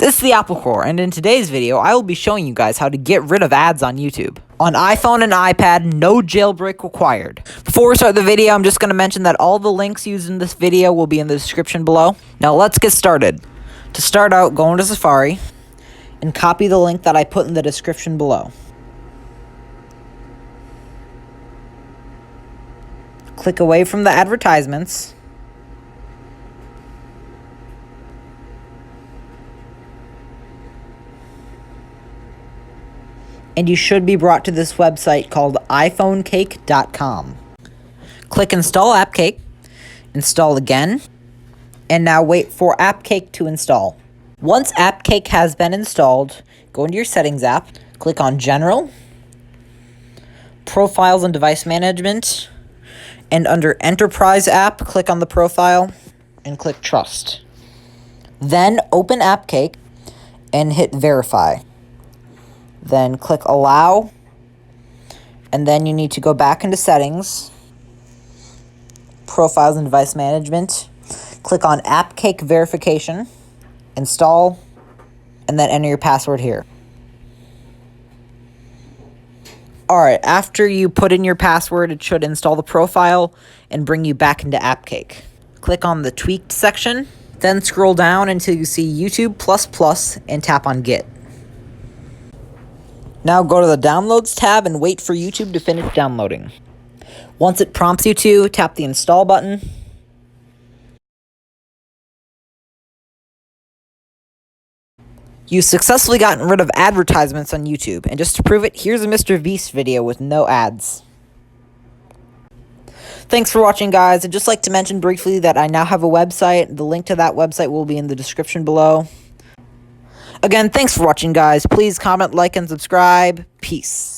It's the Apple Core, and in today's video, I will be showing you guys how to get rid of ads on YouTube. On iPhone and iPad, no jailbreak required. Before we start the video, I'm just going to mention that all the links used in this video will be in the description below. Now let's get started. To start out, go into Safari and copy the link that I put in the description below. Click away from the advertisements. And you should be brought to this website called iPhoneCake.com. Click Install AppCake, install again, and now wait for AppCake to install. Once AppCake has been installed, go into your Settings app, click on General, Profiles and Device Management, and under Enterprise app, click on the profile and click Trust. Then open AppCake and hit Verify. Then click Allow, and then you need to go back into Settings, Profiles and Device Management, click on AppCake Verification, install, and then enter your password here. Alright, after you put in your password, it should install the profile and bring you back into AppCake. Click on the Tweaked section, then scroll down until you see YouTube++ and tap on Get. Now go to the Downloads tab and wait for YouTube to finish downloading. Once it prompts you to, tap the Install button. You've successfully gotten rid of advertisements on YouTube, and just to prove it, here's a Mr. Beast video with no ads. Thanks for watching, guys. I'd just like to mention briefly that I now have a website. The link to that website will be in the description below. Again, thanks for watching, guys. Please comment, like, and subscribe. Peace.